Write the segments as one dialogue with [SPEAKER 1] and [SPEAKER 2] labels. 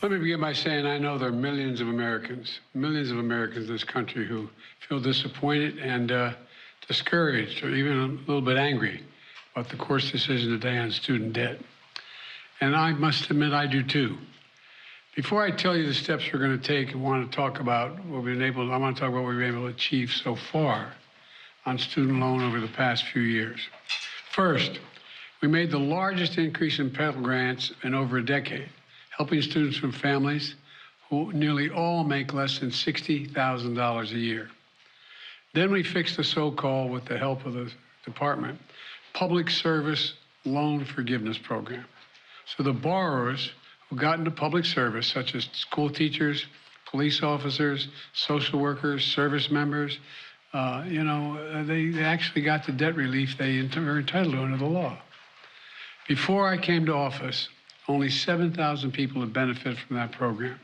[SPEAKER 1] Let me begin by saying I know there are millions of Americans in this country who feel disappointed and discouraged or even a little bit angry about the court's decision today on student debt. And I must admit I do too. Before I tell you the steps we're going to take, I want to talk about what we've been able to achieve so far on student loan over the past few years. First, we made the largest increase in Pell Grants in over a decade, helping students from families who nearly all make less than $60,000 a year. Then we fixed the so-called, with the help of the department, Public Service Loan Forgiveness Program. So the borrowers who got into public service, such as school teachers, police officers, social workers, service members, they actually got the debt relief they were entitled to under the law. Before I came to office, only 7,000 people have benefited from that program.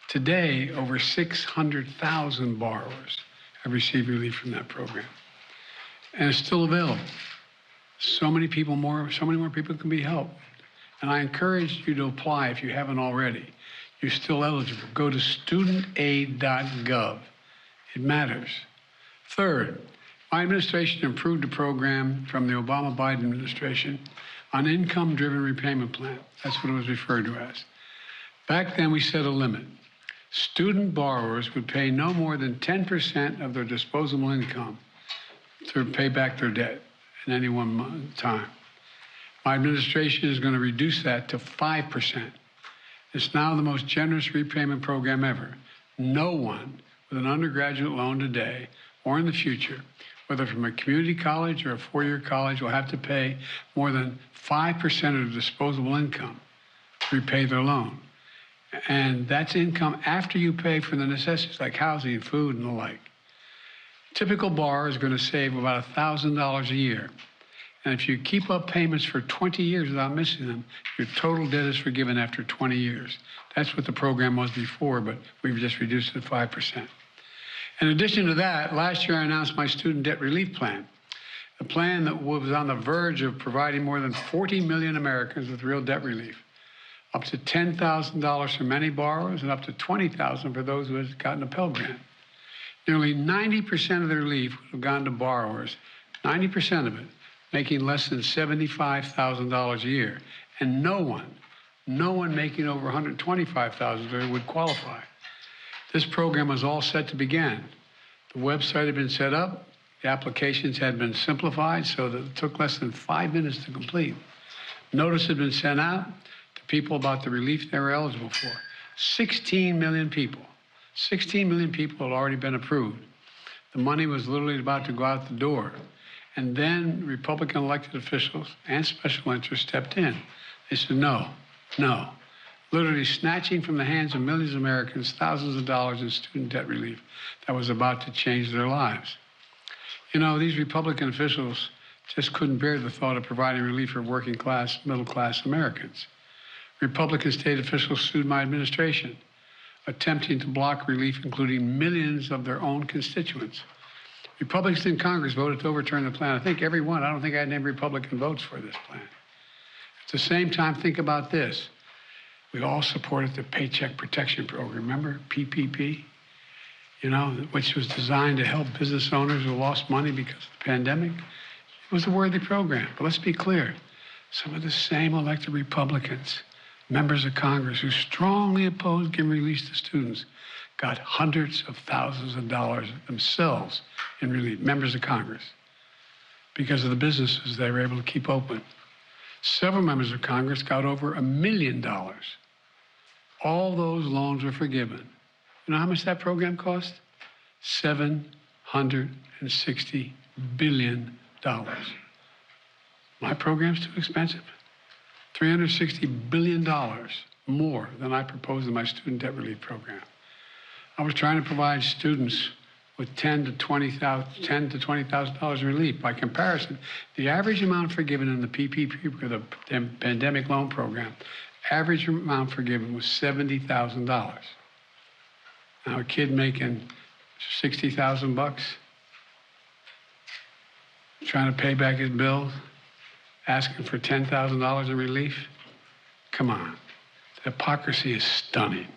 [SPEAKER 1] Today, over 600,000 borrowers have received relief from that program. And it's still available. So many more people can be helped. And I encourage you to apply if you haven't already. You're still eligible. Go to studentaid.gov. It matters. Third, my administration improved the program from the Obama-Biden administration on income-driven repayment plan. That's what it was referred to as. Back then, we set a limit. Student borrowers would pay no more than 10% of their disposable income to pay back their debt at any one time. My administration is going to reduce that to 5%. It's now the most generous repayment program ever. No one with an undergraduate loan today or in the future, whether from a community college or a four-year college, will have to pay more than 5% of their disposable income to repay their loan. And that's income after you pay for the necessities like housing, food, and the like. Typical borrower is going to save about $1,000 a year. And if you keep up payments for 20 years without missing them, your total debt is forgiven after 20 years. That's what the program was before, but we've just reduced it to 5%. In addition to that, last year I announced my student debt relief plan, a plan that was on the verge of providing more than 40 million Americans with real debt relief, up to $10,000 for many borrowers and up to $20,000 for those who had gotten a Pell Grant. Nearly 90% of the relief would have gone to borrowers, 90% of it, making less than $75,000 a year. And no one making over $125,000 a year would qualify. This program was all set to begin. The website had been set up, the applications had been simplified so that it took less than 5 minutes to complete. Notice had been sent out to people about the relief they were eligible for. 16 million people had already been approved. The money was literally about to go out the door. And then Republican elected officials and special interests stepped in. They said, no, literally snatching from the hands of millions of Americans thousands of dollars in student debt relief that was about to change their lives. You know, these Republican officials just couldn't bear the thought of providing relief for working class, middle class Americans. Republican state officials sued my administration, attempting to block relief, including millions of their own constituents. Republicans in Congress voted to overturn the plan. I think every one. I don't think I had any Republican votes for this plan. At the same time, think about this. We all supported the Paycheck Protection Program, remember, PPP? You know, which was designed to help business owners who lost money because of the pandemic. It was a worthy program, but let's be clear. Some of the same elected Republicans, members of Congress who strongly opposed giving relief to students, got hundreds of thousands of dollars themselves in relief, members of Congress, because of the businesses they were able to keep open. Several members of Congress got over $1 million. All those loans were forgiven. You know how much that program cost? $760 billion. My program's too expensive. $360 billion more than I proposed in my student debt relief program. I was trying to provide students with $10,000 to $20,000 in relief. By comparison, the average amount forgiven in the PPP, the pandemic loan program, average amount forgiven was $70,000. Now, a kid making $60,000, trying to pay back his bills, asking for $10,000 in relief, come on. The hypocrisy is stunning.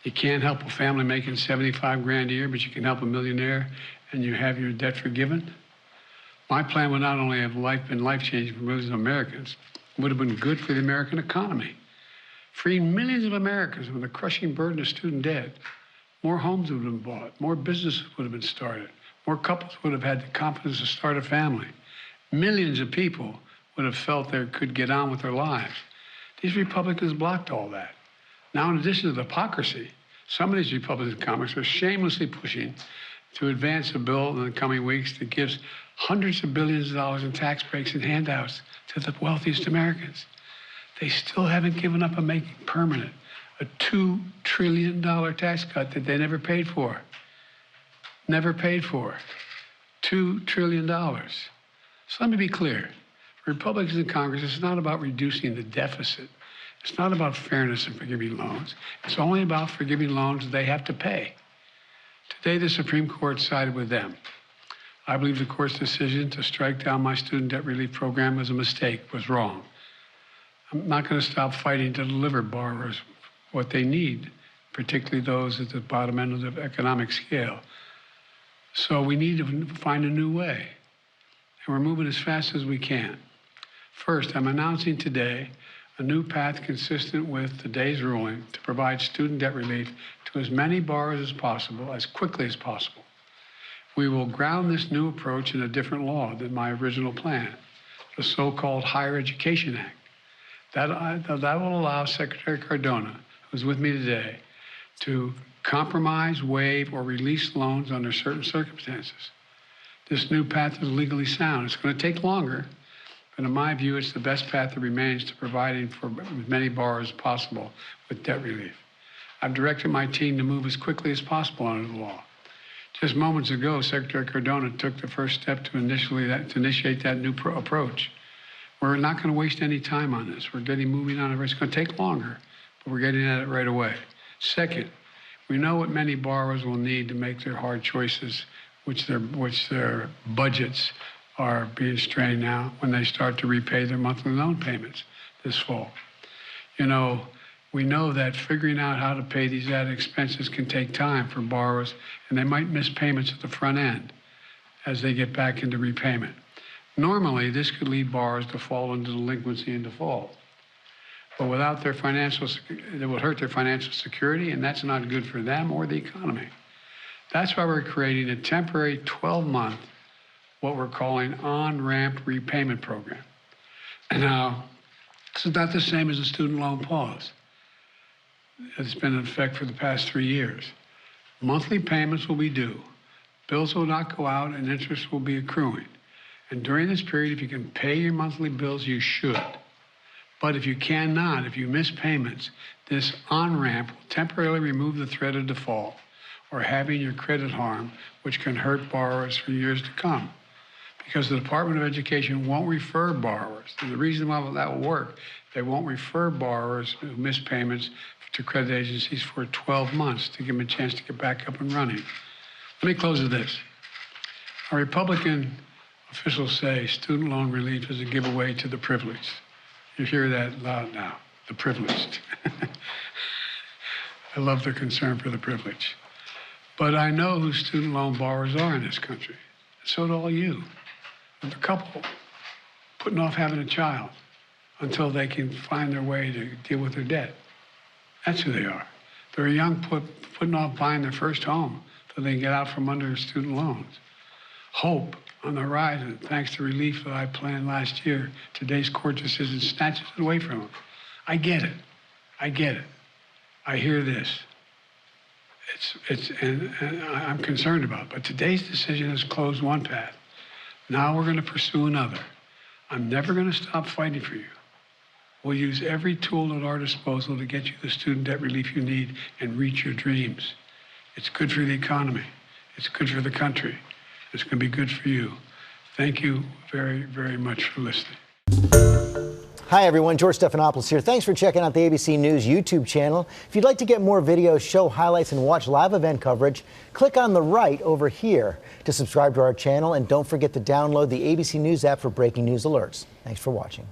[SPEAKER 1] You can't help a family making 75 grand a year, but you can help a millionaire and you have your debt forgiven. My plan would not only have been life-changing for millions of Americans, it would have been good for the American economy. Freeing millions of Americans from the crushing burden of student debt. More homes would have been bought, more businesses would have been started, more couples would have had the confidence to start a family. Millions of people would have felt they could get on with their lives. These Republicans blocked all that. Now, in addition to the hypocrisy, some of these Republican Congress are shamelessly pushing to advance a bill in the coming weeks that gives hundreds of billions of dollars in tax breaks and handouts to the wealthiest Americans. They still haven't given up on making permanent a $2 trillion tax cut that they never paid for. Never paid for. $2 trillion. So let me be clear. For Republicans in Congress, it's not about reducing the deficit. It's not about fairness in forgiving loans. It's only about forgiving loans they have to pay. Today, the Supreme Court sided with them. I believe the court's decision to strike down my student debt relief program was a mistake, was wrong. I'm not going to stop fighting to deliver borrowers what they need, particularly those at the bottom end of the economic scale. So we need to find a new way, and we're moving as fast as we can. First, I'm announcing today a new path consistent with today's ruling to provide student debt relief to as many borrowers as possible, as quickly as possible. We will ground this new approach in a different law than my original plan, the so-called Higher Education Act. That will allow Secretary Cardona, who's with me today, to compromise, waive, or release loans under certain circumstances. This new path is legally sound. It's going to take longer, but in my view, it's the best path that remains to providing for as many borrowers as possible with debt relief. I've directed my team to move as quickly as possible under the law. Just moments ago, Secretary Cardona took the first step to initiate that new approach. We're not going to waste any time on this. We're getting moving on it. It's going to take longer, but we're getting at it right away. Second, we know what many borrowers will need to make their hard choices, which their budgets are being strained now when they start to repay their monthly loan payments this fall. You know, we know that figuring out how to pay these added expenses can take time for borrowers, and they might miss payments at the front end as they get back into repayment. Normally, this could lead borrowers to fall into delinquency and default. But without their it will hurt their financial security, and that's not good for them or the economy. That's why we're creating a temporary 12-month, what we're calling on-ramp repayment program. Now, this is not the same as a student loan pause. It's been in effect for the past 3 years. Monthly payments will be due. Bills will not go out, and interest will be accruing. And during this period, if you can pay your monthly bills, you should. But if you cannot, if you miss payments, this on-ramp will temporarily remove the threat of default or having your credit harmed, which can hurt borrowers for years to come. Because the Department of Education won't refer borrowers. And the reason why that will work, they won't refer borrowers who miss payments to credit agencies for 12 months to give them a chance to get back up and running. Let me close with this. Our Republican officials say student loan relief is a giveaway to the privileged. You hear that loud now, the privileged. I love their concern for the privileged. But I know who student loan borrowers are in this country. So do all you. The couple putting off having a child until they can find their way to deal with their debt. That's who they are. They're young putting off buying their first home so they can get out from under student loans. Hope on the horizon, thanks to relief that I planned last year. Today's court decision snatches it away from them. I get it. I get it. I hear this. And I'm concerned about it. But today's decision has closed one path. Now we're going to pursue another. I'm never going to stop fighting for you. We'll use every tool at our disposal to get you the student debt relief you need and reach your dreams. It's good for the economy. It's good for the country. It's going to be good for you. Thank you very, very much for listening.
[SPEAKER 2] Hi, everyone. George Stephanopoulos here. Thanks for checking out the ABC News YouTube channel. If you'd like to get more videos, show highlights, and watch live event coverage, click on the right over here to subscribe to our channel. And don't forget to download the ABC News app for breaking news alerts. Thanks for watching.